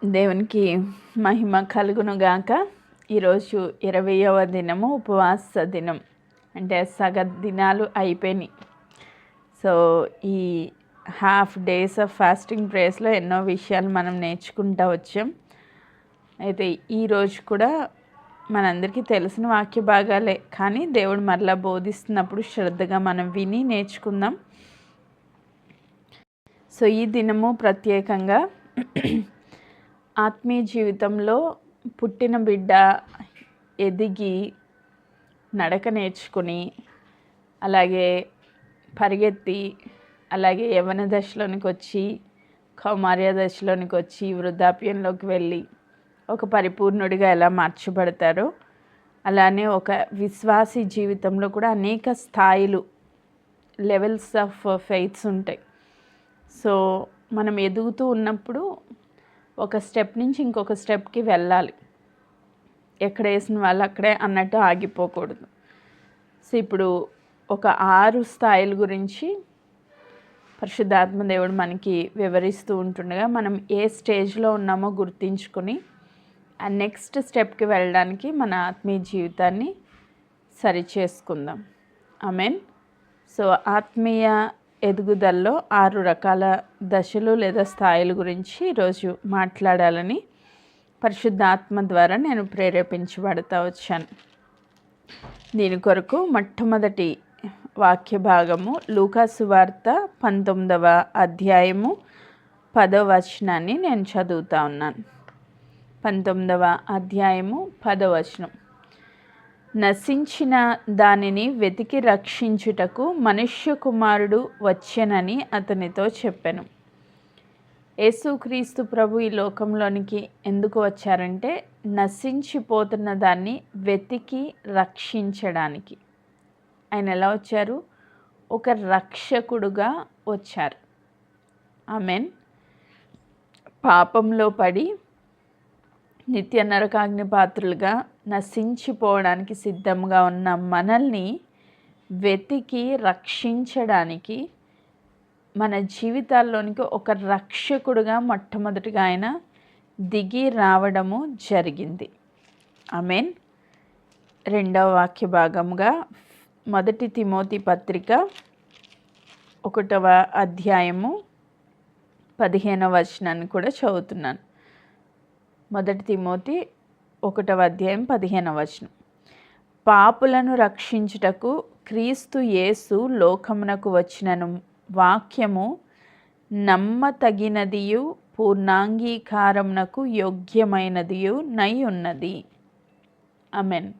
దేవునికి మహిమ కలుగునుగాక. ఈరోజు 20వ దినము, ఉపవాస దినం. అంటే సగ దినాలు అయిపోయినాయి. సో ఈ హాఫ్ డేస్ ఆఫ్ ఫాస్టింగ్ ప్రేయర్స్లో ఎన్నో విషయాలు మనం నేర్చుకుంటూ వచ్చాం. అయితే ఈరోజు కూడా మనందరికీ తెలిసిన వాక్య భాగాలే, కానీ దేవుడు మరలా బోధిస్తున్నప్పుడు శ్రద్ధగా మనం విని నేర్చుకుందాం. సో ఈ దినము ప్రత్యేకంగా ఆత్మీయ జీవితంలో పుట్టిన బిడ్డ ఎదిగి నడక నేర్చుకుని, అలాగే పరిగెత్తి, అలాగే యవ్వన దశలోనికి వచ్చి, కౌమార్య దశలోనికి వచ్చి, వృద్ధాప్యంలోకి వెళ్ళి ఒక పరిపూర్ణుడిగా ఎలా మార్చబడతారో, అలానే ఒక విశ్వాసీ జీవితంలో కూడా అనేక స్థాయిలు, లెవెల్స్ ఆఫ్ ఫెయిత్స్ ఉంటాయి. సో మనం ఎదుగుతూ ఉన్నప్పుడు ఒక స్టెప్ నుంచి ఇంకొక స్టెప్కి వెళ్ళాలి. ఎక్కడ వేసిన వాళ్ళు అక్కడే అన్నట్టు ఆగిపోకూడదు. సో ఇప్పుడు ఒక 6 స్థాయిల గురించి పరిశుద్ధాత్మ దేవుడు మనకి వివరిస్తూ ఉంటుండగా మనం ఏ స్టేజ్లో ఉన్నామో గుర్తించుకొని ఆ నెక్స్ట్ స్టెప్కి వెళ్ళడానికి మన ఆత్మీయ జీవితాన్ని సరిచేసుకుందాం. ఆమేన్. సో ఆత్మీయ ఎదుగుదలలో 6 రకాల దశలు లేదా స్థాయిల గురించి ఈరోజు మాట్లాడాలని పరిశుద్ధాత్మ ద్వారా నేను ప్రేరేపించబడతా వచ్చాను. దీని కొరకు మొట్టమొదటి వాక్య భాగము లూకా సువార్త 19వ అధ్యాయము 10వ వచనాన్ని నేను చదువుతా ఉన్నాను. 19వ అధ్యాయము 10వ వచనం. నశించిన దానిని వెతికి రక్షించుటకు మనుష్య కుమారుడు వచ్చెనని అతనితో చెప్పెను. యేసుక్రీస్తు ప్రభు ఈ లోకంలోనికి ఎందుకు వచ్చారంటే నశించిపోతున్న దాన్ని వెతికి రక్షించడానికి. ఆయన ఎలా వచ్చారు? ఒక రక్షకుడుగా వచ్చారు. ఆమేన్. పాపంలో పడి నిత్య నరకాగ్ని పాత్రులుగా నశించిపోవడానికి సిద్ధంగా ఉన్న మనల్ని వెతికి రక్షించడానికి, మన జీవితాల్లోనికి ఒక రక్షకుడుగా మొట్టమొదటిగా ఆయన దిగి రావడము జరిగింది. ఆమేన్. 2వ వాక్య భాగంగా 1 తిమోతి పత్రిక 1వ అధ్యాయము 15వ వచనాన్ని కూడా చదువుతున్నాను. 1 తిమోతి 1వ అధ్యాయం 15వ వచనం. పాపులను రక్షించుటకు క్రీస్తు యేసు లోకమునకు వచ్చినను వాక్యము నమ్మతగినదియు పూర్ణాంగీకారమునకు యోగ్యమైనదియు నై ఉన్నది. ఆమేన్.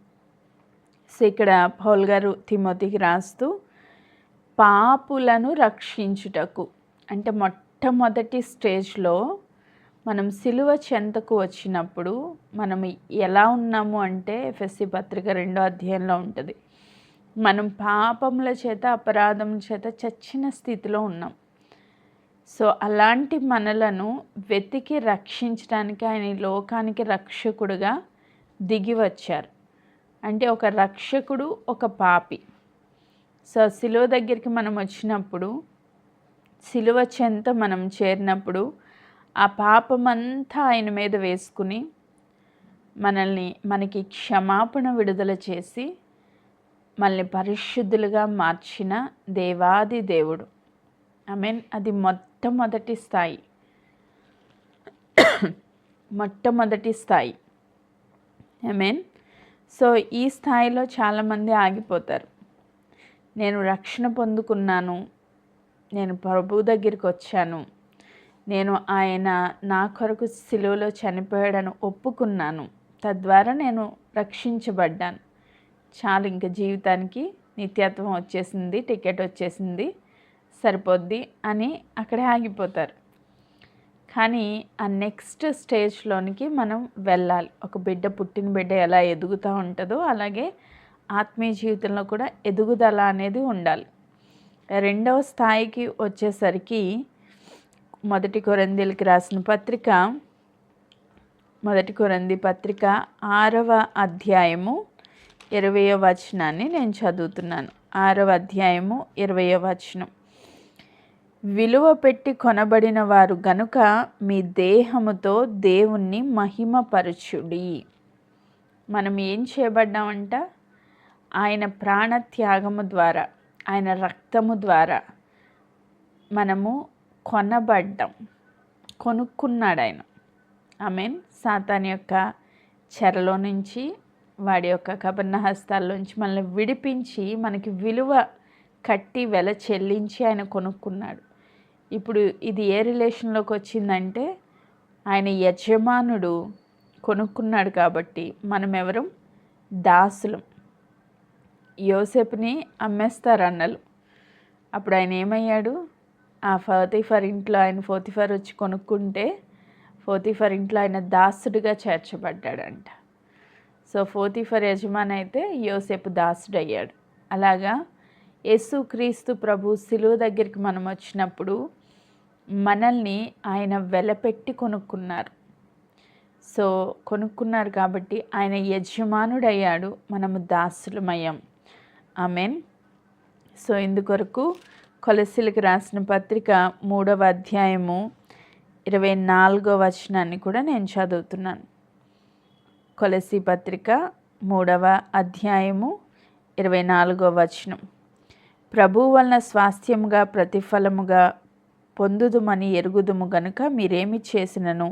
సో ఇక్కడ పౌలు గారు తిమోతికి రాస్తూ పాపులను రక్షించుటకు అంటే మొట్టమొదటి స్టేజ్లో మనం సిలువ చెంతకు వచ్చినప్పుడు మనం ఎలా ఉన్నాము అంటే ఎఫెసీ పత్రిక 2వ అధ్యాయంలో ఉంటుంది. మనం పాపముల చేత అపరాధముల చేత చచ్చిన స్థితిలో ఉన్నాం. సో అలాంటి మనలను వెతికి రక్షించడానికి ఆయన ఈ లోకానికి రక్షకుడుగా దిగి వచ్చారు. అంటే ఒక రక్షకుడు, ఒక పాపి. సో సిలువ దగ్గరికి మనం వచ్చినప్పుడు, సిలువ చెంత మనం చేరినప్పుడు ఆ పాపమంతా ఆయన మీద వేసుకుని మనకి క్షమాపణ విడుదల చేసి మనల్ని పరిశుద్ధులుగా మార్చిన దేవాది దేవుడు. ఆమేన్. అది మొట్టమొదటి స్థాయి. మొట్టమొదటి స్థాయి. ఆమేన్. సో ఈ స్థాయిలో చాలామంది ఆగిపోతారు. నేను రక్షణ పొందుకున్నాను, నేను ప్రభు దగ్గరికి వచ్చాను, నేను ఆయన నా కొరకు సిలువలో చనిపోయాడని ఒప్పుకున్నాను, తద్వారా నేను రక్షించబడ్డాను, చాలు ఇంక జీవితానికి నిత్యత్వం వచ్చేసింది, టికెట్ వచ్చేసింది, సరిపోద్ది అని అక్కడే ఆగిపోతారు. కానీ ఆ నెక్స్ట్ స్టేజ్లోనికి మనం వెళ్ళాలి. ఒక బిడ్డ, పుట్టిన బిడ్డ ఎలా ఎదుగుతూ ఉంటుందో అలాగే ఆత్మీయ జీవితంలో కూడా ఎదుగుదల అనేది ఉండాలి. 2వ స్థాయికి వచ్చేసరికి 1 కొరింథీయులకు రాసిన పత్రిక 1 కొరింథీ పత్రిక 6వ అధ్యాయము 20వ వచనాన్ని నేను చదువుతున్నాను. 6వ అధ్యాయము 20వ వచనం. విలువ పెట్టి కొనబడిన వారు గనుక మీ దేహముతో దేవుణ్ణి మహిమపరచుడి. మనం ఏం చేయబడ్డామంట? ఆయన ప్రాణత్యాగము ద్వారా, ఆయన రక్తము ద్వారా మనము కొనబడ్డాం. కొనుక్కున్నాడు ఆయన. ఆమేన్. సాతాను యొక్క చెరలో నుంచి, వాడి యొక్క కబన్న హస్తాల్లోంచి మనల్ని విడిపించి మనకి విలువ కట్టి వెల చెల్లించి ఆయన కొనుక్కున్నాడు. ఇప్పుడు ఇది ఏ రిలేషన్లోకి వచ్చిందంటే, ఆయన యజమానుడు కొనుక్కున్నాడు కాబట్టి మనం ఎవరం? దాసులం. యోసేపుని అమ్మేస్తారు అన్నలు. అప్పుడు ఆయన ఏమయ్యాడు? ఆ పోతీఫర్ ఇంట్లో ఆయన పోతీఫర్ వచ్చి కొనుక్కుంటే పోతీఫర్ ఇంట్లో ఆయన దాసుడిగా చేర్చబడ్డాడంట. సో పోతీఫర్ యజమాని అయితే యోసేపు దాసుడయ్యాడు. అలాగా యేసుక్రీస్తు ప్రభు శిలువ దగ్గరికి మనం వచ్చినప్పుడు మనల్ని ఆయన వెలపెట్టి కొనుక్కున్నారు. సో కొనుక్కున్నారు కాబట్టి ఆయన యజమానుడయ్యాడు, మనము దాసులమయ్యాం. ఆమేన్. సో ఇందుకొరకు కొలస్సీలకు రాసిన పత్రిక 3వ అధ్యాయము 24వ వచనాన్ని కూడా నేను చదువుతున్నాను. కొలస్సీ పత్రిక 3వ అధ్యాయము 24వ వచనం. ప్రభువు వలన స్వాస్థ్యముగా ప్రతిఫలముగా పొందుదుమని ఎరుగుదుము గనుక మీరేమి చేసినను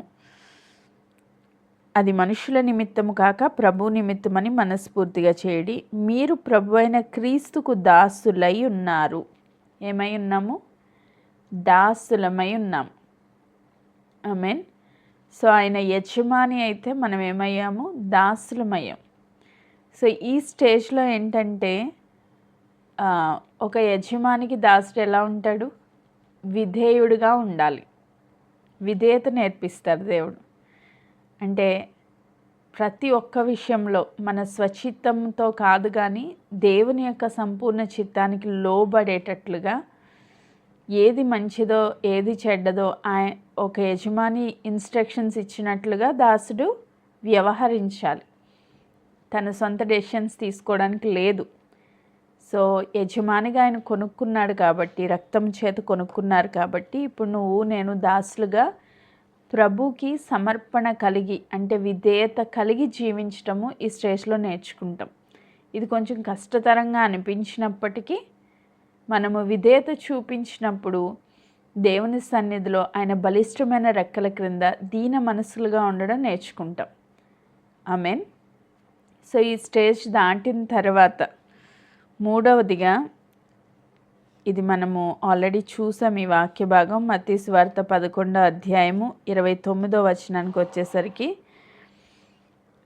అది మనుషుల నిమిత్తము కాక ప్రభు నిమిత్తమని మనస్ఫూర్తిగా చేయడి. మీరు ప్రభు అయిన క్రీస్తుకు దాసులై ఉన్నారు. ఏమై ఉన్నాము? దాసులమై ఉన్నాం. ఆమేన్. సో ఆయన యజమాని అయితే మనం ఏమయ్యాము? దాసులమయ్యాం. సో ఈ స్టేజ్లో ఏంటంటే, ఒక యజమానికి దాసుడు ఎలా ఉంటాడు? విధేయుడిగా ఉండాలి. విధేయత నేర్పిస్తారు దేవుడు. అంటే ప్రతి ఒక్క విషయంలో మన స్వచిత్తంతో కాదు, కానీ దేవుని యొక్క సంపూర్ణ చిత్తానికి లోబడేటట్లుగా ఏది మంచిదో ఏది చెడ్డదో ఒక యజమాని ఇన్స్ట్రక్షన్స్ ఇచ్చినట్లుగా దాసుడు వ్యవహరించాలి. తన సొంత డెసిషన్స్ తీసుకోవడానికి లేదు. సో యజమానిగా ఆయన కొనుక్కున్నాడు కాబట్టి, రక్తం చేత కొనుక్కున్నారు కాబట్టి, ఇప్పుడు నువ్వు నేను దాసులుగా ప్రభుకి సమర్పణ కలిగి, అంటే విధేయత కలిగి జీవించటము ఈ స్టేజ్లో నేర్చుకుంటాం. ఇది కొంచెం కష్టతరంగా అనిపించినప్పటికీ మనము విధేయత చూపించినప్పుడు దేవుని సన్నిధిలో ఆయన బలిష్టమైన రెక్కల క్రింద దీన మనసులుగా ఉండడం నేర్చుకుంటాం. ఆమేన్. సో ఈ స్టేజ్ దాటిన తర్వాత మూడవదిగా, ఇది మనము ఆల్రెడీ చూసాం ఈ వాక్య భాగం, మత్తయి సువార్త 11వ అధ్యాయము 29వ వచనానికి వచ్చేసరికి,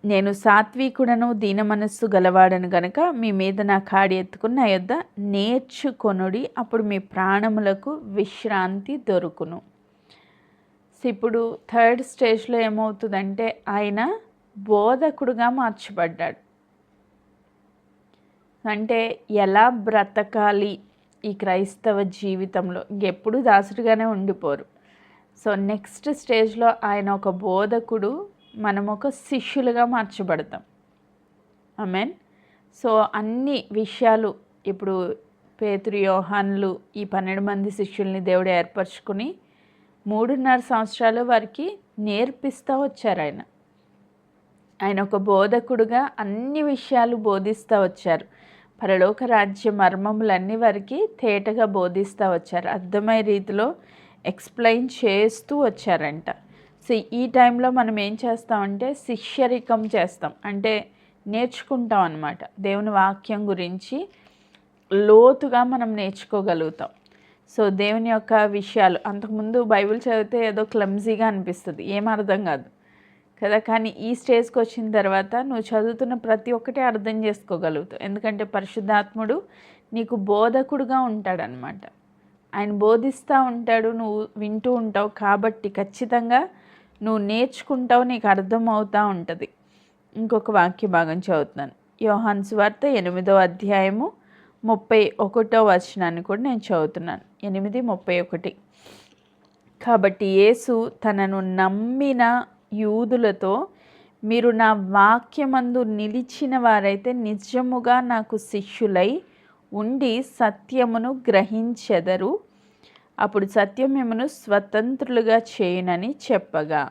నేను సాత్వికుడను దీన మనస్సు గలవాడను గనక మీ మీద నా కాడి ఎత్తుకుని నా యొద్ద నేర్చుకొనుడి, అప్పుడు మీ ప్రాణములకు విశ్రాంతి దొరుకును. సో ఇప్పుడు థర్డ్ స్టేజ్లో ఏమవుతుందంటే, ఆయన బోధకుడుగా మార్చబడ్డాడు. అంటే ఎలా బ్రతకాలి ఈ క్రైస్తవ జీవితంలో, ఇంకెప్పుడు దాసుడిగానే ఉండిపోరు. సో నెక్స్ట్ స్టేజ్లో ఆయన ఒక బోధకుడు, మనం ఒక శిష్యులుగా మార్చబడతాం. ఆమేన్. సో అన్ని విషయాలు ఇప్పుడు పేతురు, యోహానులు, ఈ 12 మంది శిష్యుల్ని దేవుడు ఏర్పరచుకుని 3.5 సంవత్సరాలు వారికి నేర్పిస్తూ వచ్చారు. ఆయన ఒక బోధకుడుగా అన్ని విషయాలు బోధిస్తూ వచ్చారు. పరలోక రాజ్య మర్మములన్నీ వారికి తేటగా బోధిస్తూ వచ్చారు. అర్థమయ్యే రీతిలో ఎక్స్ప్లెయిన్ చేస్తూ వచ్చారంట. సో ఈ టైంలో మనం ఏం చేస్తామంటే శిష్యరికం చేస్తాం, అంటే నేర్చుకుంటాం అన్నమాట. దేవుని వాక్యం గురించి లోతుగా మనం నేర్చుకోగలుగుతాం. సో దేవుని యొక్క విషయాలు, అంతకుముందు బైబిల్ చదివితే ఏదో క్లమ్జీగా అనిపిస్తుంది, ఏం అర్థం కాదు కదా. కానీ ఈ స్టేజ్కి వచ్చిన తర్వాత నువ్వు చదువుతున్న ప్రతి ఒక్కటి అర్థం చేసుకోగలుగుతావు. ఎందుకంటే పరిశుద్ధాత్ముడు నీకు బోధకుడుగా ఉంటాడనమాట. ఆయన బోధిస్తూ ఉంటాడు, నువ్వు వింటూ ఉంటావు. కాబట్టి ఖచ్చితంగా నువ్వు నేర్చుకుంటావు, నీకు అర్థం అవుతూ ఉంటుంది. ఇంకొక వాక్య భాగం చదువుతున్నాను. యోహాను సువార్త 8వ అధ్యాయము 31వ వచనాన్ని కూడా నేను చదువుతున్నాను. 8:31. కాబట్టి యేసు తనను నమ్మిన యూదులతో, మీరు నా వాక్యమందు నిలిచిన వారైతే నిజముగా నాకు శిష్యులై ఉండి సత్యమును గ్రహించెదరు, అప్పుడు సత్యం మిమ్మను స్వతంత్రులుగా చేయునని చెప్పగా.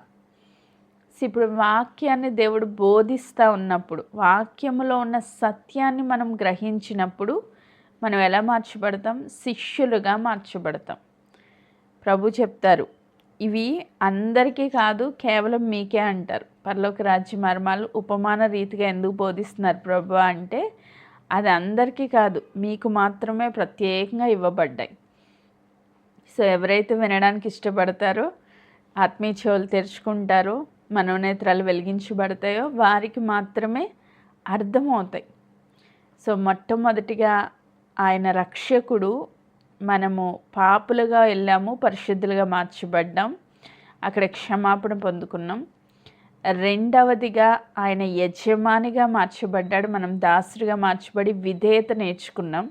ఇప్పుడు వాక్యాన్ని దేవుడు బోధిస్తూ ఉన్నప్పుడు, వాక్యములో ఉన్న సత్యాన్ని మనం గ్రహించినప్పుడు మనం ఎలా మార్చబడతాం? శిష్యులుగా మార్చబడతాం. ప్రభు చెప్తారు, ఇవి అందరికీ కాదు, కేవలం మీకే అంటారు. పరలోక రాజ్య మర్మాలు ఉపమాన రీతిగా ఎందుకు బోధిస్తున్నారు ప్రభు అంటే, అది అందరికీ కాదు, మీకు మాత్రమే ప్రత్యేకంగా ఇవ్వబడ్డాయి. సో ఎవరైతే వినడానికి ఇష్టపడతారో, ఆత్మీయ చెవులు తెరుచుకుంటారో, మనోనేత్రాలు వెలిగించబడతాయో వారికి మాత్రమే అర్థమవుతాయి. సో మొట్టమొదటిగా ఆయన రక్షకుడు, మనము పాపులుగా వెళ్ళాము, పరిశుద్ధులుగా మార్చబడ్డాం, అక్కడ క్షమాపణ పొందుకున్నాం. రెండవదిగా ఆయన యజమానిగా మార్చబడ్డాడు, మనం దాసుడిగా మార్చబడి విధేయత నేర్చుకున్నాం.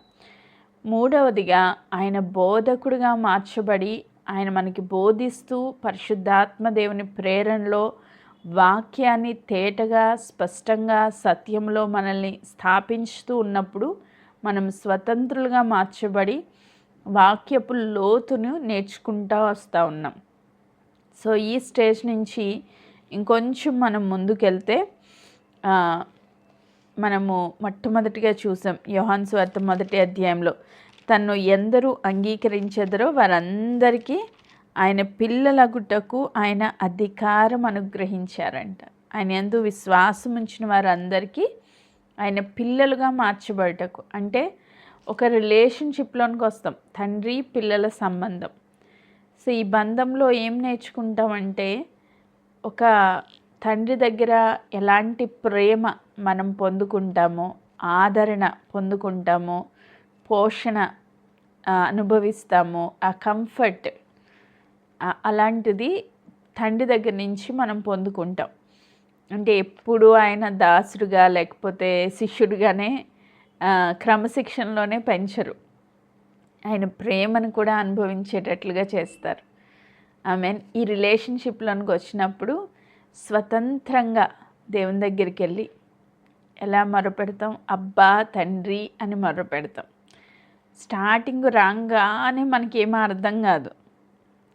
మూడవదిగా ఆయన బోధకుడిగా మార్చబడి ఆయన మనకి బోధిస్తూ పరిశుద్ధాత్మ దేవుని ప్రేరణలో వాక్యాన్ని తేటగా స్పష్టంగా సత్యంలో మనల్ని స్థాపించుతూ ఉన్నప్పుడు మనం స్వతంత్రులుగా మార్చబడి వాక్యపు లోతును నేర్చుకుంటూ వస్తూ ఉన్నాం. సో ఈ స్టేజ్ నుంచి ఇంకొంచెం మనం ముందుకెళ్తే మనము మొట్టమొదటిగా చూసాం యోహాను సువార్త 1వ అధ్యాయంలో, తన్ను ఎందరూ అంగీకరించెదరో వారందరికీ ఆయన పిల్లలగుటకు ఆయన అధికారం అనుగ్రహించారంట. ఆయన యందు విశ్వాసం ఉంచిన వారందరికీ ఆయన పిల్లలుగా మార్చబడటకు, అంటే ఒక రిలేషన్షిప్లోనికి వస్తాం, తండ్రి పిల్లల సంబంధం. సో ఈ బంధంలో ఏం నేర్చుకుంటామంటే, ఒక తండ్రి దగ్గర ఎలాంటి ప్రేమ మనం పొందుకుంటామో, ఆదరణ పొందుకుంటామో, పోషణ అనుభవిస్తామో, ఆ కంఫర్ట్ అలాంటిది తండ్రి దగ్గర నుంచి మనం పొందుకుంటాం. అంటే ఎప్పుడు ఆయన దాసుడుగా లేకపోతే శిష్యుడిగానే క్రమశిక్షణలోనే పెంచరు, ఆయన ప్రేమను కూడా అనుభవించేటట్లుగా చేస్తారు. ఈ రిలేషన్షిప్లోనికి వచ్చినప్పుడు స్వతంత్రంగా దేవుని దగ్గరికి వెళ్ళి ఎలా మొరపెడతాం? అబ్బా తండ్రి అని మొరపెడతాం. స్టార్టింగ్ రాగానే మనకి ఏమీ అర్థం కాదు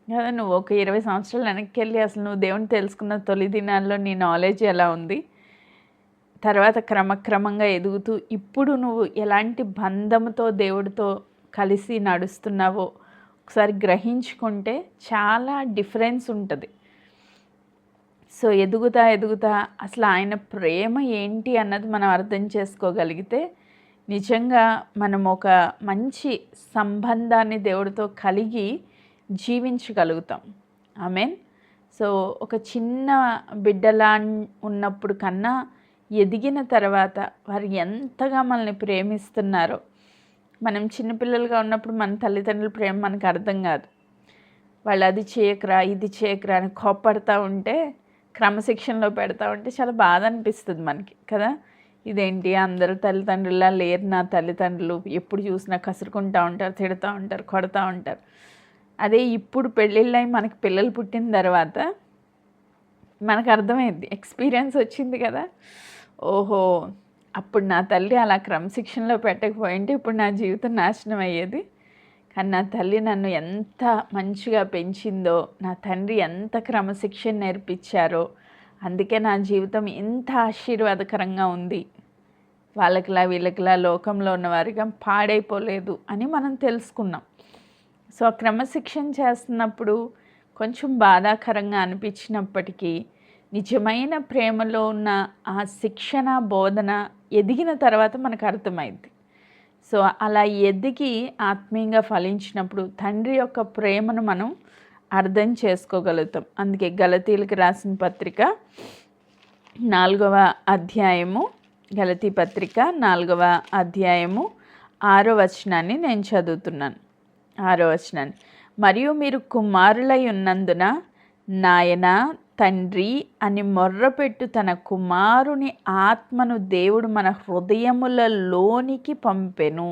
కదా. నువ్వు ఒక 20 సంవత్సరాలు వెనక్కి వెళ్ళి అసలు నువ్వు దేవుని తెలుసుకున్న తొలి దినాల్లో నీ నాలెడ్జ్ ఎలా ఉంది, తర్వాత క్రమక్రమంగా ఎదుగుతూ ఇప్పుడు నువ్వు ఎలాంటి బంధంతో దేవుడితో కలిసి నడుస్తున్నావో ఒకసారి గ్రహించుకుంటే చాలా డిఫరెన్స్ ఉంటుంది. సో ఎదుగుతా అసలు ఆయన ప్రేమ ఏంటి అన్నది మనం అర్థం చేసుకోగలిగితే నిజంగా మనం ఒక మంచి సంబంధాన్ని దేవుడితో కలిగి జీవించగలుగుతాం. ఆమేన్. సో ఒక చిన్న బిడ్డలా ఉన్నప్పుడు కన్నా ఎదిగిన తర్వాత వారు ఎంతగా మనల్ని ప్రేమిస్తున్నారో, మనం చిన్నపిల్లలుగా ఉన్నప్పుడు మన తల్లిదండ్రుల ప్రేమ మనకు అర్థం కాదు. వాళ్ళు అది చేయకరా ఇది చేయకరా అని కోప్పడతా ఉంటే, క్రమశిక్షణలో పెడతా ఉంటే చాలా బాధ అనిపిస్తుంది మనకి కదా. ఇదేంటి అందరూ తల్లిదండ్రులా లేరు, నా తల్లిదండ్రులు ఎప్పుడు చూసినా కసురుకుంటూ ఉంటారు, తిడుతూ ఉంటారు, కొడతా ఉంటారు. అదే ఇప్పుడు పెళ్ళిళ్ళై మనకి పిల్లలు పుట్టిన తర్వాత మనకు అర్థమైంది, ఎక్స్పీరియన్స్ వచ్చింది కదా. ఓహో, అప్పుడు నా తల్లి అలా క్రమశిక్షణలో పెట్టకపోయింటే ఇప్పుడు నా జీవితం నాశనం అయ్యేది. కానీ నా తల్లి నన్ను ఎంత మంచిగా పెంచిందో, నా తండ్రి ఎంత క్రమశిక్షణ నేర్పించారో, అందుకే నా జీవితం ఎంత ఆశీర్వాదకరంగా ఉంది, వాళ్ళకిలా వీళ్ళకిలా లోకంలో ఉన్నవారిగా పాడైపోలేదు అని మనం తెలుసుకున్నాం. సో క్రమశిక్షణ చేస్తున్నప్పుడు కొంచెం బాధాకరంగా అనిపించినప్పటికీ నిజమైన ప్రేమలో ఉన్న ఆ శిక్షణ బోధన ఎదిగిన తర్వాత మనకు అర్థమైంది. సో అలా ఎదిగి ఆత్మీయంగా ఫలించినప్పుడు తండ్రి యొక్క ప్రేమను మనం అర్థం చేసుకోగలుగుతాం. అందుకే గలతీలకు రాసిన పత్రిక 4వ అధ్యాయము, గలతీ పత్రిక 4వ అధ్యాయము 6వ వచనాన్ని నేను చదువుతున్నాను. 6వ వచనాన్ని, మరియు మీరు కుమారులై ఉన్నందున నాయన తండ్రి అని మొర్రపెట్టు తన కుమారుని ఆత్మను దేవుడు మన హృదయములలోనికి పంపెను.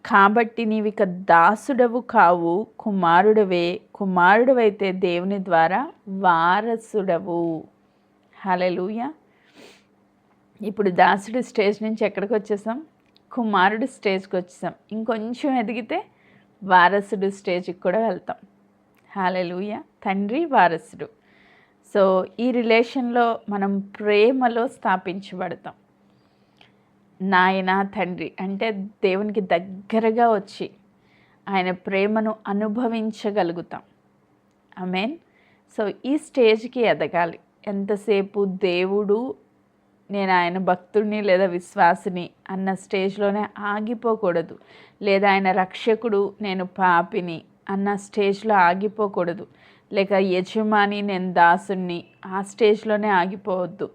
కాబట్టి నీవిక దాసుడవు కావు, కుమారుడవే, కుమారుడవైతే దేవుని ద్వారా వారసుడవు. హల్లెలూయా. ఇప్పుడు దాసుడు స్టేజ్ నుంచి ఎక్కడికి వచ్చేసాం? కుమారుడు స్టేజ్కి వచ్చేసాం. ఇంకొంచెం ఎదిగితే వారసుడు స్టేజ్కి కూడా వెళ్తాం. హల్లెలూయా. తండ్రి వారసుడు. సో ఈ రిలేషన్లో మనం ప్రేమలో స్థాపించబడతాం. నాయన తండ్రి అంటే దేవునికి దగ్గరగా వచ్చి ఆయన ప్రేమను అనుభవించగలుగుతాం. ఆమేన్. సో ఈ స్టేజ్కి ఎదగాలి. ఎంతసేపు దేవుడు నేను ఆయన భక్తుడిని లేదా విశ్వాసిని అన్న స్టేజ్లోనే ఆగిపోకూడదు. లేదా ఆయన రక్షకుడు నేను పాపిని అన్న స్టేజ్లో ఆగిపోకూడదు. లేక యజమాని నేను దాసుని ఆ స్టేజ్లోనే ఆగిపోవద్దు.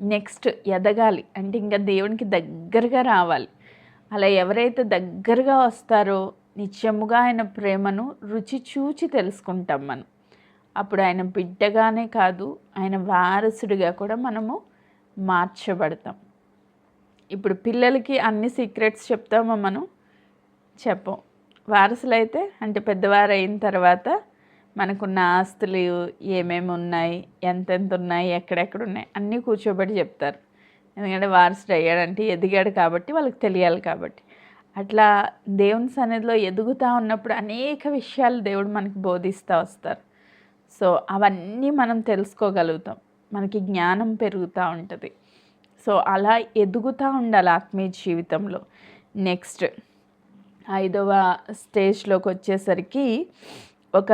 నెక్స్ట్ ఎదగాలి అంటే ఇంకా దేవునికి దగ్గరగా రావాలి. అలా ఎవరైతే దగ్గరగా వస్తారో నిత్యముగా ఆయన ప్రేమను రుచి చూచి తెలుసుకుంటాం మనం. అప్పుడు ఆయన బిడ్డగానే కాదు ఆయన వారసుడిగా కూడా మనము మార్చబడతాం. ఇప్పుడు పిల్లలకి అన్ని సీక్రెట్స్ చెప్తామా మనం? చెప్పం. వారసులైతే అంటే పెద్దవారు అయిన తర్వాత మనకున్న ఆస్తులు ఏమేమి ఉన్నాయి, ఎంతెంత ఉన్నాయి, ఎక్కడెక్కడ ఉన్నాయి అన్నీ కూర్చోబెట్టి చెప్తారు. ఎందుకంటే వారసుడు అయ్యాడంటే ఎదిగాడు కాబట్టి వాళ్ళకి తెలియాలి కాబట్టి. అట్లా దేవుని సన్నిధిలో ఎదుగుతూ ఉన్నప్పుడు అనేక విషయాలు దేవుడు మనకి బోధిస్తూ వస్తారు. సో అవన్నీ మనం తెలుసుకోగలుగుతాం. మనకి జ్ఞానం పెరుగుతూ ఉంటుంది. సో అలా ఎదుగుతూ ఉండాలి ఆత్మీయ జీవితంలో. నెక్స్ట్ 5వ స్టేజ్లోకి వచ్చేసరికి ఒక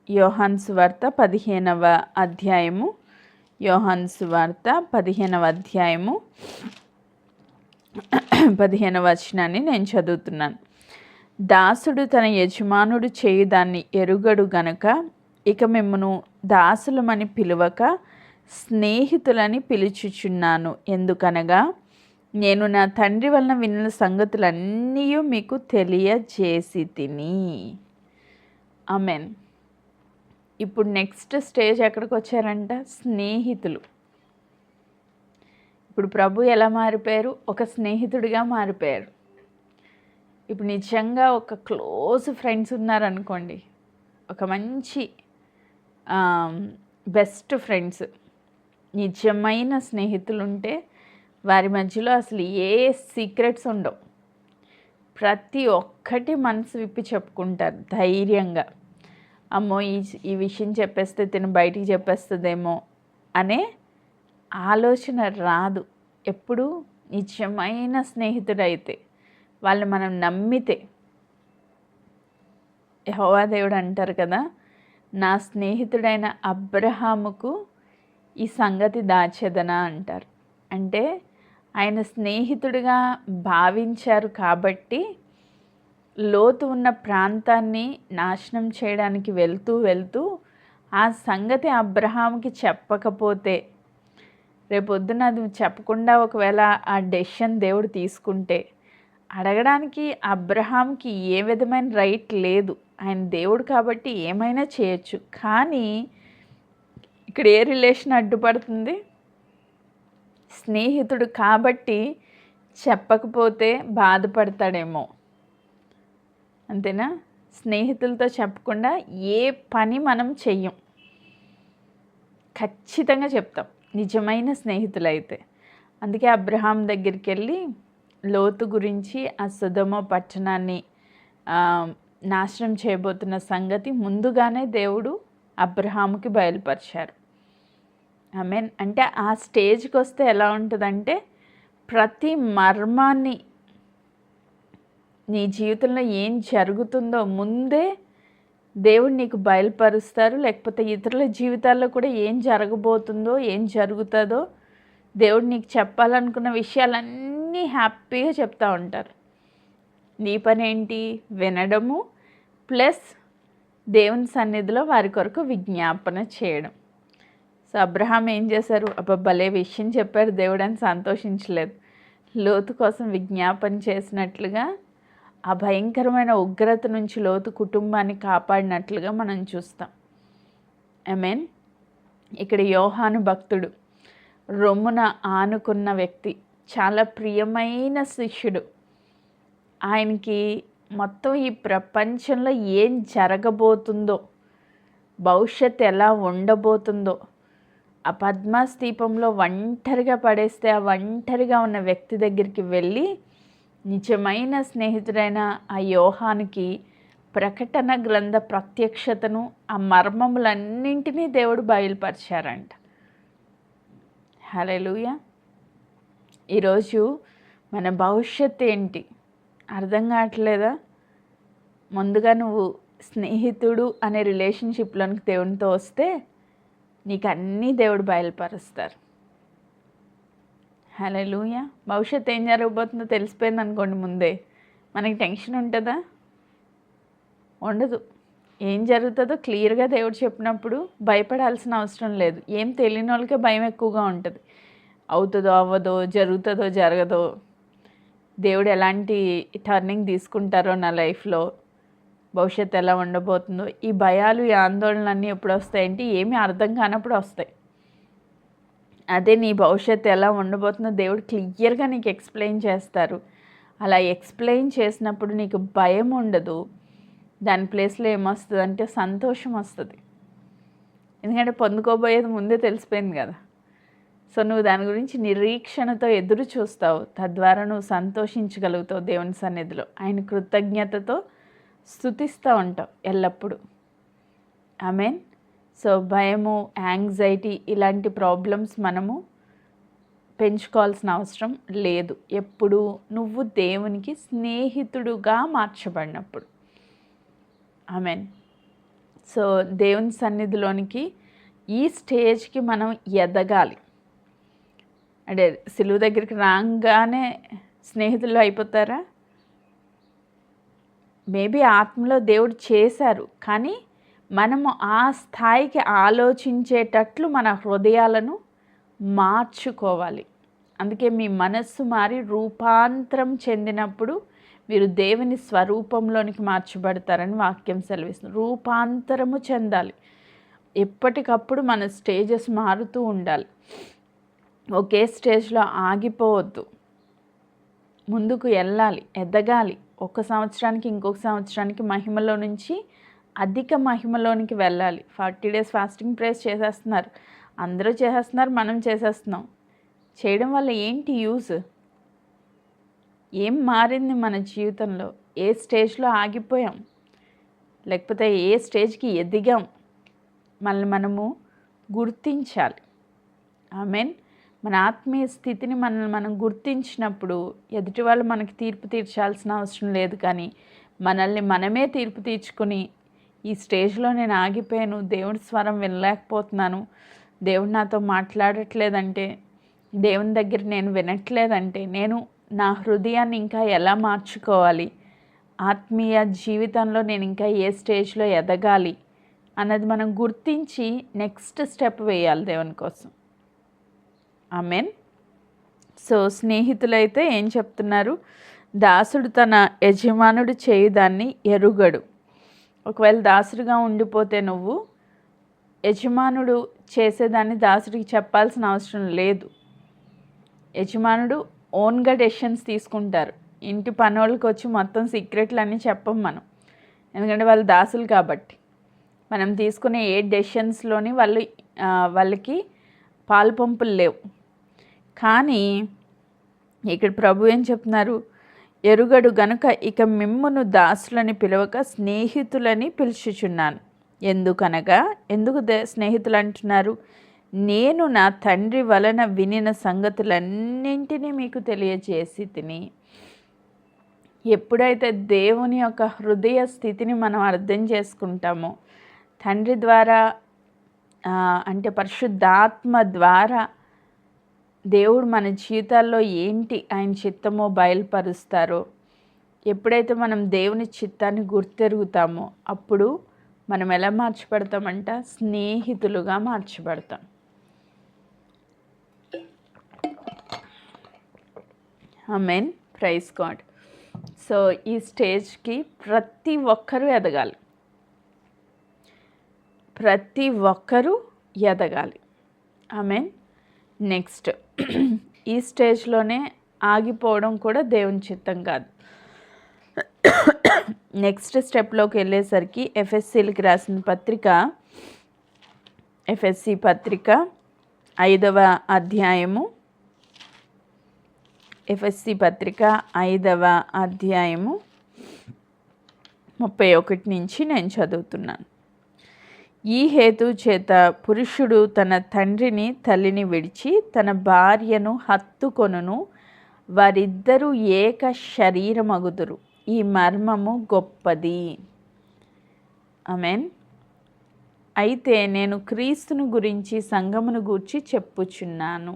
యోహాను సువార్త 15వ అధ్యాయము 15వ వచనాన్ని నేను చదువుతున్నాను. దాసుడు తన యజమానుడు చేయు దాన్ని ఎరుగడు గనుక ఇక మిమ్మును దాసులమని పిలువక స్నేహితులని పిలుచుచున్నాను. ఎందుకనగా నేను నా తండ్రి వలన విన్న సంగతులన్నీ మీకు తెలియజేసి తిని. ఆమెన్. ఇప్పుడు నెక్స్ట్ స్టేజ్ ఎక్కడికి వచ్చారంట? స్నేహితులు. ఇప్పుడు ప్రభు ఎలా మారిపోయారు? ఒక స్నేహితుడిగా మారిపోయారు. ఇప్పుడు నిజంగా ఒక క్లోజ్ ఫ్రెండ్స్ ఉన్నారనుకోండి, ఒక మంచి బెస్ట్ ఫ్రెండ్స్, నిజమైన స్నేహితులు ఉంటే వారి మధ్యలో అసలు ఏ సీక్రెట్స్ ఉండవు. ప్రతి ఒక్కటి మనసు విప్పి చెప్పుకుంటారు ధైర్యంగా. అమ్మో ఈ విషయం చెప్పేస్తే తిను బయటికి చెప్పేస్తుందేమో అనే ఆలోచన రాదు. ఎప్పుడు నిజమైన స్నేహితుడైతే, వాళ్ళు మనం నమ్మితే. యెహోవా దేవుడు అంటారు కదా, నా స్నేహితుడైన అబ్రహాముకు ఈ సంగతి దాచెదనా అంటారు. అంటే ఆయన స్నేహితుడిగా భావించారు కాబట్టి లోతు ఉన్న ప్రాంతాన్ని నాశనం చేయడానికి వెళ్తూ ఆ సంగతి అబ్రహాంకి చెప్పకపోతే, రేపొద్దున అది చెప్పకుండా ఒకవేళ ఆ డెసిషన్ దేవుడు తీసుకుంటే అడగడానికి అబ్రహాంకి ఏ విధమైన రైట్ లేదు. ఆయన దేవుడు కాబట్టి ఏమైనా చేయొచ్చు. కానీ ఇక్కడ ఏ రిలేషన్ అడ్డుపడుతుంది? స్నేహితుడు కాబట్టి చెప్పకపోతే బాధపడతాడేమో, అంతేనా? స్నేహితులతో చెప్పకుండా ఏ పని మనం చెయ్యం, ఖచ్చితంగా చెప్తాం నిజమైన స్నేహితులైతే. అందుకే అబ్రహాం దగ్గరికి వెళ్ళి లోతు గురించి ఆ సొదొమ పట్టణాన్ని నాశనం చేయబోతున్న సంగతి ముందుగానే దేవుడు అబ్రహాముకి బయలుపరిచారు. ఆమేన్. అంటే ఆ స్టేజ్కి వస్తే ఎలా ఉంటుందంటే, ప్రతి మర్మాన్ని నీ జీవితంలో ఏం జరుగుతుందో ముందే దేవుడు నీకు బయలుపరుస్తారు. లేకపోతే ఇతరుల జీవితాల్లో కూడా ఏం జరగబోతుందో, ఏం జరుగుతుందో దేవుడు నీకు చెప్పాలనుకున్న విషయాలన్నీ హ్యాపీగా చెప్తూ ఉంటారు. నీ పని ఏంటి? వినడము ప్లస్ దేవుని సన్నిధిలో వారి కొరకు విజ్ఞాపన చేయడం. సో అబ్రహాం ఏం చేశారు? భలే విషయం చెప్పారు దేవుడు అని సంతోషించలేదు. లోతు కోసం విజ్ఞాపన చేసినట్లుగా ఆ భయంకరమైన ఉగ్రత నుంచి లోతు కుటుంబాన్ని కాపాడినట్లుగా మనం చూస్తాం. ఆమేన్. ఇక్కడ యోహాను భక్తుడు, రొమ్మున ఆనుకున్న వ్యక్తి, చాలా ప్రియమైన శిష్యుడు. ఆయనకి మొత్తం ఈ ప్రపంచంలో ఏం జరగబోతుందో, భవిష్యత్తు ఎలా ఉండబోతుందో, ఆ పద్మాస్ దీపంలో ఒంటరిగా పడేస్తే ఆ ఒంటరిగా ఉన్న వ్యక్తి దగ్గరికి వెళ్ళి నిజమైన స్నేహితుడైన ఆ యోహానికి ప్రకటన గ్రంథ ప్రత్యక్షతను, ఆ మర్మములన్నింటినీ దేవుడు బయలుపరిచారంట. హల్లెలూయా. ఈరోజు మన భవిష్యత్తు ఏంటి అర్థం కావట్లేదా? ముందుగా నువ్వు స్నేహితుడు అనే రిలేషన్షిప్లోనికి దేవునితో వస్తే నీకు అన్నీ దేవుడు బయలుపరుస్తారు. హల్లెలూయా. భవిష్యత్తు ఏం జరగబోతుందో తెలిసిపోయింది అనుకోండి ముందే, మనకి టెన్షన్ ఉంటుందా? ఉండదు. ఏం జరుగుతుందో క్లియర్గా దేవుడు చెప్పినప్పుడు భయపడాల్సిన అవసరం లేదు. ఏం తెలియని వాళ్ళకే భయం ఎక్కువగా ఉంటుంది. అవుతుందో అవ్వదో, జరుగుతుందో జరగదో, దేవుడు ఎలాంటి టర్నింగ్ తీసుకుంటారో నా లైఫ్లో, భవిష్యత్తు ఎలా ఉండబోతుందో, ఈ భయాలు ఈ ఆందోళనలన్నీ ఎప్పుడు వస్తాయంటే ఏమీ అర్థం కానప్పుడు వస్తాయి. అదే నీ భవిష్యత్తు ఎలా ఉండబోతుందో దేవుడు క్లియర్గా నీకు ఎక్స్ప్లెయిన్ చేస్తారు. అలా ఎక్స్ప్లెయిన్ చేసినప్పుడు నీకు భయం ఉండదు. దాని ప్లేస్లో ఏమొస్తుంది అంటే సంతోషం వస్తుంది. ఎందుకంటే పొందుకోబోయేది ముందే తెలిసిపోయింది కదా. సో నువ్వు దాని గురించి నిరీక్షణతో ఎదురు చూస్తావు. తద్వారా నువ్వు సంతోషించగలుగుతావు దేవుని సన్నిధిలో. ఆయన కృతజ్ఞతతో స్తుతిస్తూ ఉంటావు ఎల్లప్పుడూ. ఆమేన్. సో భయము, యాంగ్జైటీ ఇలాంటి ప్రాబ్లమ్స్ మనము పెంచుకోవాల్సిన అవసరం లేదు. ఎప్పుడు నువ్వు దేవునికి స్నేహితుడుగా మార్చబడినప్పుడు. ఆమేన్. సో దేవుని సన్నిధిలోనికి ఈ స్టేజ్కి మనం ఎదగాలి. అంటే సిలువ దగ్గరికి రాగానే స్నేహితులు అయిపోతారా? మేబీ ఆత్మలో దేవుడు చేశారు, కానీ మనము ఆ స్థాయికి ఆలోచించేటట్లు మన హృదయాలను మార్చుకోవాలి. అందుకే మీ మనస్సు మారి రూపాంతరం చెందినప్పుడు మీరు దేవుని స్వరూపంలోనికి మార్చబడతారని వాక్యం సెలవిస్తుంది. రూపాంతరము చెందాలి. ఎప్పటికప్పుడు మన స్టేజెస్ మారుతూ ఉండాలి. ఒకే స్టేజ్లో ఆగిపోవద్దు. ముందుకు వెళ్ళాలి, ఎదగాలి. ఒక సంవత్సరానికి ఇంకొక సంవత్సరానికి మహిమలో నుంచి అధిక మహిమలోనికి వెళ్ళాలి. 40 days ఫాస్టింగ్ ప్రేయర్స్ చేసేస్తున్నారు, అందరూ చేసేస్తున్నారు, మనం చేసేస్తున్నాం. చేయడం వల్ల ఏంటి యూజ్? ఏం మారింది మన జీవితంలో? ఏ స్టేజ్లో ఆగిపోయాం, లేకపోతే ఏ స్టేజ్కి ఎదిగాం? మనము గుర్తించాలి. ఆమేన్. మన ఆత్మీయ స్థితిని మనం గుర్తించినప్పుడు ఎదుటి వాళ్ళు మనకి తీర్పు తీర్చాల్సిన అవసరం లేదు, కానీ మనల్ని మనమే తీర్పు తీర్చుకొని ఈ స్టేజ్లో నేను ఆగిపోయాను, దేవుడి స్వరం వినలేకపోతున్నాను, దేవుడు నాతో మాట్లాడట్లేదంటే, దేవుని దగ్గర నేను వినట్లేదంటే, నేను నా హృదయాన్ని ఇంకా ఎలా మార్చుకోవాలి, ఆత్మీయ జీవితంలో నేను ఇంకా ఏ స్టేజ్లో ఎదగాలి అన్నది మనం గుర్తించి నెక్స్ట్ స్టెప్ వేయాలి దేవుని కోసం. ఆమేన్. సో స్నేహితులైతే ఏం చెప్తున్నారు? దాసుడు తన యజమానుడు చేయుదాన్ని ఎరుగడు. ఒకవేళ దాసుడిగా ఉండిపోతే నువ్వు యజమానుడు చేసేదాన్ని దాసుడికి చెప్పాల్సిన అవసరం లేదు. యజమానుడు ఓన్గా డెసిషన్స్ తీసుకుంటారు. ఇంటి పనోళ్ళకి వచ్చి మొత్తం సీక్రెట్లు అన్నీ చెప్పం మనం, ఎందుకంటే వాళ్ళు దాసులు కాబట్టి. మనం తీసుకునే ఏ డెసిషన్స్లోని వాళ్ళకి పాలు పంపులు లేవు. కానీ ఇక్కడ ప్రభు ఏం చెప్తున్నారు? ఎరుగడు గనుక ఇక మిమ్మును దాసులని పిలవక స్నేహితులని పిలుచుచున్నాను. ఎందుకనగా ఎందుకు స్నేహితులు అంటున్నారు? నేను నా తండ్రి వలన వినిన సంగతులన్నింటినీ మీకు తెలియజేసి తిని. ఎప్పుడైతే దేవుని యొక్క హృదయ స్థితిని మనం అర్థం చేసుకుంటామో, తండ్రి ద్వారా అంటే పరిశుద్ధాత్మ ద్వారా దేవుడు మన జీవితాల్లో ఏంటి ఆయన చిత్తమో బయలుపరుస్తారో, ఎప్పుడైతే మనం దేవుని చిత్తాన్ని గుర్తెరుగుతామో అప్పుడు మనం ఎలా మార్చబడతామంట? స్నేహితులుగా మార్చబడతాం. ఆమేన్. Praise God. సో ఈ స్టేజ్కి ప్రతి ఒక్కరూ ఎదగాలి. ప్రతి ఒక్కరూ ఎదగాలి. ఆమేన్. నెక్స్ట్ ఈ స్టేజ్లోనే ఆగిపోవడం కూడా దేవుని చిత్తం కాదు. నెక్స్ట్ స్టెప్లోకి వెళ్ళేసరికి ఎఫ్ఎస్సీలకి రాసిన పత్రిక, ఎఫ్ఎస్సి పత్రిక 5వ అధ్యాయము ఎఫెసీ పత్రిక 5వ అధ్యాయము 31 నుంచి నేను చదువుతున్నాను. ఈ హేతు చేత పురుషుడు తన తండ్రిని తల్లిని విడిచి తన భార్యను హత్తుకొనును, వారిద్దరూ ఏక శరీరమగుదురు. ఈ మర్మము గొప్పది. ఆమేన్. అయితే నేను క్రీస్తును గురించి సంఘమును గూర్చి చెప్పుచున్నాను.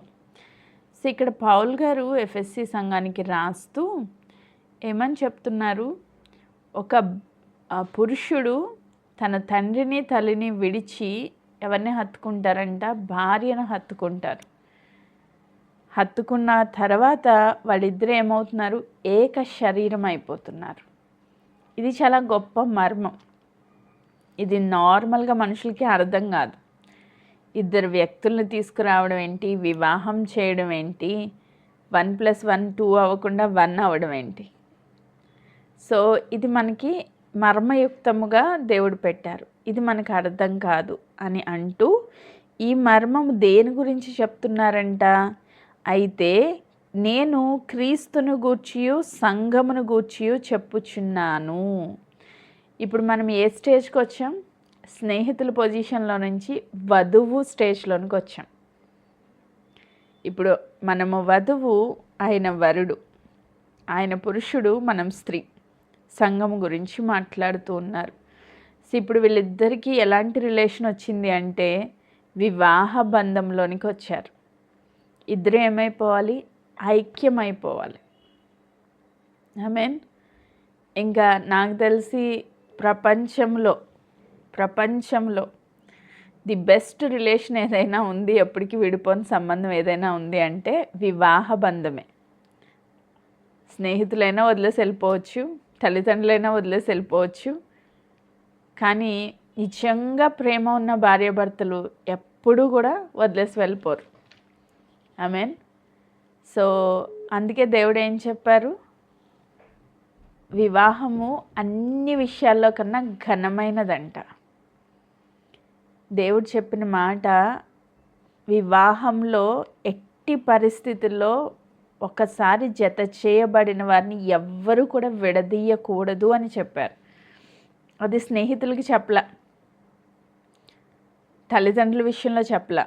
సో ఇక్కడ పౌల్ గారు ఎఫెసీ సంఘానికి రాస్తూ ఏమని చెప్తున్నారు? ఒక పురుషుడు తన తండ్రిని తల్లిని విడిచి ఎవరిని హత్తుకుంటారంట? భార్యను హత్తుకుంటారు. హత్తుకున్న తర్వాత వాళ్ళిద్దరూ ఏమవుతున్నారు? ఏక శరీరం అయిపోతున్నారు. ఇది చాలా గొప్ప మర్మం. ఇది నార్మల్గా మనుషులకి అర్థం కాదు. ఇద్దరు వ్యక్తులను తీసుకురావడం ఏంటి, వివాహం చేయడం ఏంటి, 1+1 2 అవ్వకుండా 1 అవ్వడం ఏంటి? సో ఇది మనకి మర్మయుక్తముగా దేవుడు పెట్టారు. ఇది మనకు అర్థం కాదు అని అంటూ ఈ మర్మము దేని గురించి చెప్తున్నారంట? అయితే నేను క్రీస్తును గూర్చియు సంఘమును గూర్చియు చెప్పుచున్నాను. ఇప్పుడు మనం ఏ స్టేజ్కి వచ్చాం? స్నేహితుల పొజిషన్లో నుంచి వధువు స్టేజ్లోనికి వచ్చాం. ఇప్పుడు మనము వధువు, ఆయన వరుడు, ఆయన పురుషుడు, మనం స్త్రీ. సంఘము గురించి మాట్లాడుతూ ఉన్నారు. సో ఇప్పుడు వీళ్ళిద్దరికీ ఎలాంటి రిలేషన్ వచ్చింది అంటే వివాహ బంధంలోనికి వచ్చారు. ఇద్దరు ఏమైపోవాలి? ఐక్యమైపోవాలి. ఆమేన్. ఇంకా నాకు తెలిసి ప్రపంచంలో ది బెస్ట్ రిలేషన్ ఏదైనా ఉంది, ఎప్పటికీ విడిపోని సంబంధం ఏదైనా ఉంది అంటే వివాహ బంధమే. స్నేహితులైనా వదిలేసి వెళ్ళిపోవచ్చు, తల్లిదండ్రులైనా వదిలేసి వెళ్ళిపోవచ్చు, కానీ నిజంగా ప్రేమ ఉన్న భార్యాభర్తలు ఎప్పుడూ కూడా వదిలేసి వెళ్ళిపోరు. ఆమేన్. సో అందుకే దేవుడు ఏం చెప్పారు? వివాహము అన్ని విషయాల్లో కన్నా ఘనమైనదంట. దేవుడు చెప్పిన మాట, వివాహంలో ఎట్టి పరిస్థితుల్లో ఒకసారి జత చేయబడిన వారిని ఎవ్వరూ కూడా విడదీయకూడదు అని చెప్పారు. అది స్నేహితులకి చెప్పలా, తల్లిదండ్రుల విషయంలో చెప్పలా,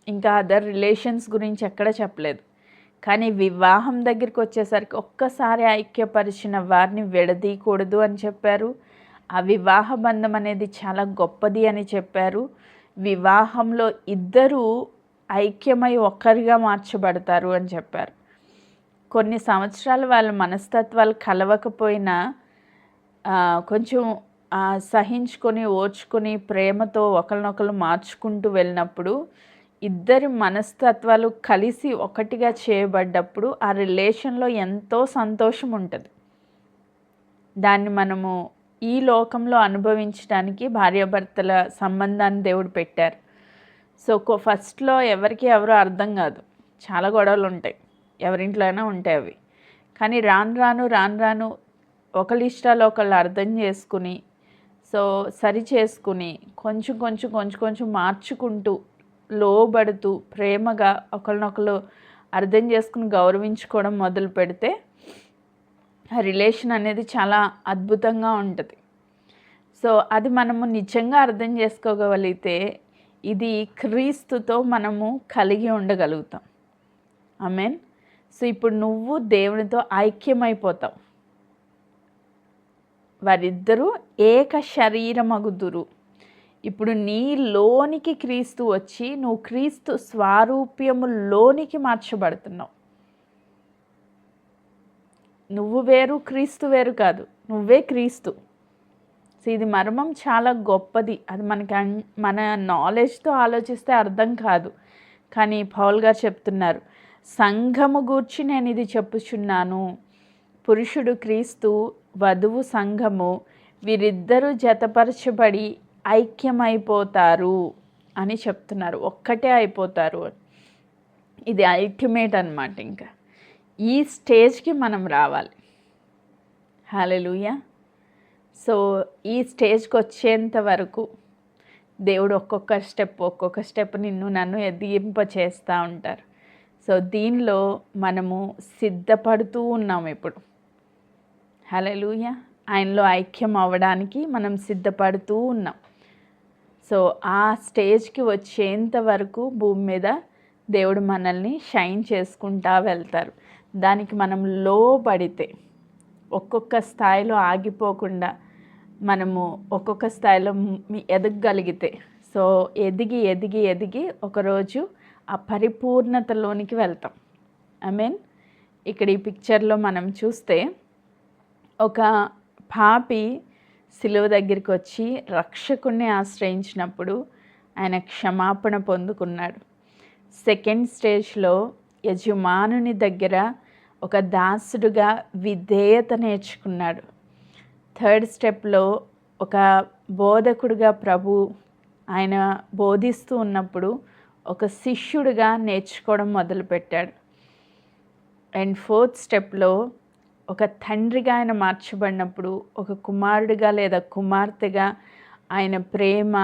ఇంకా అదర్ రిలేషన్స్ గురించి ఎక్కడ చెప్పలేదు. కానీ వివాహం దగ్గరికి వచ్చేసరికి ఒక్కసారి ఐక్యపరిచిన వారిని విడదీయకూడదు అని చెప్పారు. ఆ వివాహ బంధం అనేది చాలా గొప్పది అని చెప్పారు. వివాహంలో ఇద్దరూ ఐక్యమై ఒక్కరిగా మార్చబడతారు అని చెప్పారు. కొన్ని సంవత్సరాలు వాళ్ళ మనస్తత్వాలు కలవకపోయినా కొంచెం సహించుకొని ఓర్చుకొని ప్రేమతో ఒకరినొకరు మార్చుకుంటూ వెళ్ళినప్పుడు, ఇద్దరి మనస్తత్వాలు కలిసి ఒకటిగా చేయబడ్డప్పుడు ఆ రిలేషన్లో ఎంతో సంతోషం ఉంటుంది. దాన్ని మనము ఈ లోకంలో అనుభవించడానికి భార్యాభర్తల సంబంధాన్ని దేవుడు పెట్టారు. సో ఫస్ట్లో ఎవరు అర్థం కాదు, చాలా గొడవలు ఉంటాయి, ఎవరింట్లో అయినా ఉంటాయి అవి. కానీ రాను రాను ఒకళ్ళ ఇష్టాలు ఒకళ్ళు అర్థం చేసుకుని, సో సరి చేసుకుని కొంచెం మార్చుకుంటూ లోబడుతూ ప్రేమగా ఒకరినొకరు అర్థం చేసుకుని గౌరవించుకోవడం మొదలు పెడితే ఆ రిలేషన్ అనేది చాలా అద్భుతంగా ఉంటుంది. సో అది మనము నిజంగా అర్థం చేసుకోగలిగితే ఇది క్రీస్తుతో మనము కలిగి ఉండగలుగుతాం. ఆమేన్. సో ఇప్పుడు నువ్వు దేవునితో ఐక్యమైపోతావు. వారిద్దరూ ఏక శరీరమగుదురు. ఇప్పుడు నీలోనికి క్రీస్తు వచ్చి నువ్వు క్రీస్తు స్వారూప్యములోనికి మార్చబడుతున్నావు. నువ్వు వేరు, క్రీస్తు వేరు కాదు, నువ్వే క్రీస్తు. సో ఇది మర్మం చాలా గొప్పది. అది మన నాలెడ్జ్తో ఆలోచిస్తే అర్థం కాదు. కానీ పౌల్ గారు చెప్తున్నారు, సంఘము గూర్చి నేను ఇది చెప్పుచున్నాను. పురుషుడు క్రీస్తు, వధువు సంఘము, వీరిద్దరూ జతపరచబడి ఐక్యమైపోతారు అని చెప్తున్నారు. ఒక్కటే అయిపోతారు. ఇది అల్టిమేట్ అన్నమాట. ఇంకా ఈ స్టేజ్కి మనం రావాలి. హల్లెలూయా. సో ఈ స్టేజ్కి వచ్చేంత వరకు దేవుడు ఒక్కొక్క స్టెప్ నిన్ను నన్ను ఎదిగింప చేస్తూ ఉంటారు. సో దీనిలో మనము సిద్ధపడుతూ ఉన్నాము ఇప్పుడు. హల్లెలూయా. ఆయనలో ఐక్యం అవ్వడానికి మనం సిద్ధపడుతూ ఉన్నాం. సో ఆ స్టేజ్కి వచ్చేంత వరకు భూమి మీద దేవుడు మనల్ని షైన్ చేసుకుంటా వెళ్తారు. దానికి మనం లోబడితే, ఒక్కొక్క స్థాయిలో ఆగిపోకుండా మనము ఒక్కొక్క స్థాయిలో ఎదగగలిగితే, సో ఎదిగి ఎదిగి ఎదిగి ఒకరోజు ఆ పరిపూర్ణతలోనికి వెళ్తాం. మీన్ ఇక్కడ ఈ పిక్చర్లో మనం చూస్తే ఒక పాపి సిలువ దగ్గరికి వచ్చి రక్షకుణ్ణి ఆశ్రయించినప్పుడు ఆయన క్షమాపణ పొందుకున్నాడు. సెకండ్ స్టేజ్లో యజమానుని దగ్గర ఒక దాసుడుగా విధేయత నేర్చుకున్నాడు. థర్డ్ స్టెప్లో ఒక బోధకుడుగా ఆయన బోధిస్తూ ఉన్నప్పుడు ఒక శిష్యుడిగా నేర్చుకోవడం మొదలుపెట్టాడు. అండ్ ఫోర్త్ స్టెప్లో ఒక తండ్రిగా ఆయన మార్చబడినప్పుడు ఒక కుమారుడిగా లేదా కుమార్తెగా ఆయన ప్రేమ,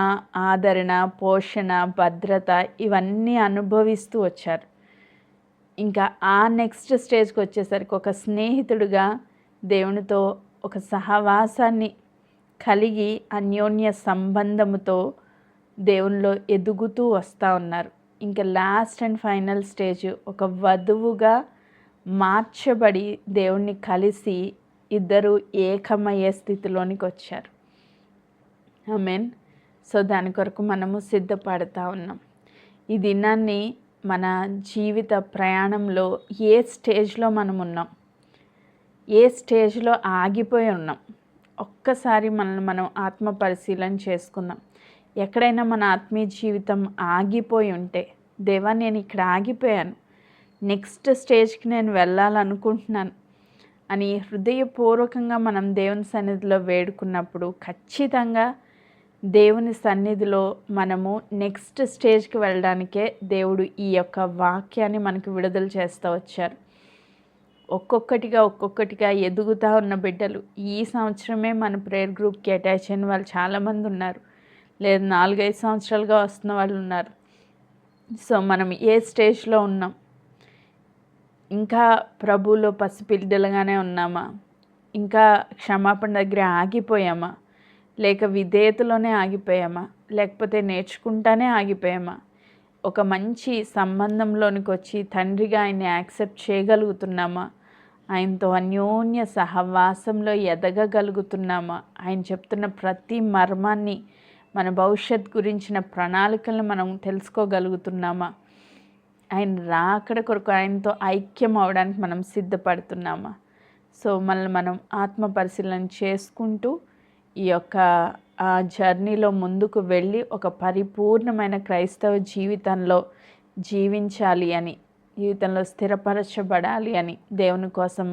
ఆదరణ, పోషణ, భద్రత ఇవన్నీ అనుభవిస్తూ వచ్చారు. ఇంకా ఆ నెక్స్ట్ స్టేజ్కి వచ్చేసరికి ఒక స్నేహితుడిగా దేవునితో ఒక సహవాసాన్ని కలిగి అన్యోన్య సంబంధముతో దేవునిలో ఎదుగుతూ వస్తూ ఉన్నారు. ఇంకా లాస్ట్ అండ్ ఫైనల్ స్టేజ్ ఒక వధువుగా మార్చబడి దేవుణ్ణి కలిసి ఇద్దరు ఏకమయ్యే స్థితిలోనికి వచ్చారు. ఆమేన్. సో దాని కొరకు మనము సిద్ధపడతా ఉన్నాం. ఈ దినాన్ని మన జీవిత ప్రయాణంలో ఏ స్టేజ్లో మనం ఉన్నాం, ఏ స్టేజ్లో ఆగిపోయి ఉన్నాం, ఒక్కసారి మనల్ని మనం ఆత్మ పరిశీలన చేసుకుందాం. ఎక్కడైనా మన ఆత్మీయ జీవితం ఆగిపోయి ఉంటే, దేవా నేను ఇక్కడ ఆగిపోయాను, నెక్స్ట్ స్టేజ్కి నేను వెళ్ళాలనుకుంటున్నాను అని హృదయపూర్వకంగా మనం దేవుని సన్నిధిలో వేడుకున్నప్పుడు ఖచ్చితంగా దేవుని సన్నిధిలో మనము నెక్స్ట్ స్టేజ్కి వెళ్ళడానికే దేవుడు ఈ యొక్క వాక్యాన్ని మనకు విడుదల చేస్తూ వచ్చారు. ఒక్కొక్కటిగా ఎదుగుతూ ఉన్న బిడ్డలు ఈ సంవత్సరమే మన ప్రేయర్ గ్రూప్కి అటాచ్ అయిన వాళ్ళు చాలామంది ఉన్నారు, లేదా 4-5 సంవత్సరాలుగా వస్తున్న వాళ్ళు ఉన్నారు. సో మనం ఏ స్టేజ్లో ఉన్నాం? ఇంకా ప్రభువులో పసిపిల్లలుగానే ఉన్నామా? ఇంకా క్షమాపణ దగ్గర ఆగిపోయామా? లేక విధేయతలోనే ఆగిపోయామా? లేకపోతే నేర్చుకుంటానే ఆగిపోయామా? ఒక మంచి సంబంధంలోనికి వచ్చి తండ్రిగా ఆయన్ని యాక్సెప్ట్ చేయగలుగుతున్నామా? ఆయనతో అన్యోన్య సహవాసంలో ఎదగగలుగుతున్నామా? ఆయన చెప్తున్న ప్రతి మర్మాన్ని, మన భవిష్యత్ గురించిన ప్రణాళికలను మనం తెలుసుకోగలుగుతున్నామా? ఆయన రాకడ కొరకు ఆయనతో ఐక్యం అవడానికి మనం సిద్ధపడుతున్నామా? సో మనల్ని మనం ఆత్మ పరిశీలన చేసుకుంటూ ఈ యొక్క జర్నీలో ముందుకు వెళ్ళి ఒక పరిపూర్ణమైన క్రైస్తవ జీవితంలో జీవించాలి అని, జీవితంలో స్థిరపరచబడాలి అని, దేవుని కోసం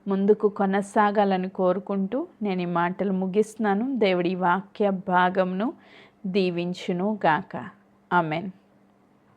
ముందుకు కొనసాగాలని కోరుకుంటూ నేను ఈ మాటలు ముగిస్తున్నాను. దేవుడి వాక్య భాగంను దీవించును గాక. ఆమెన్.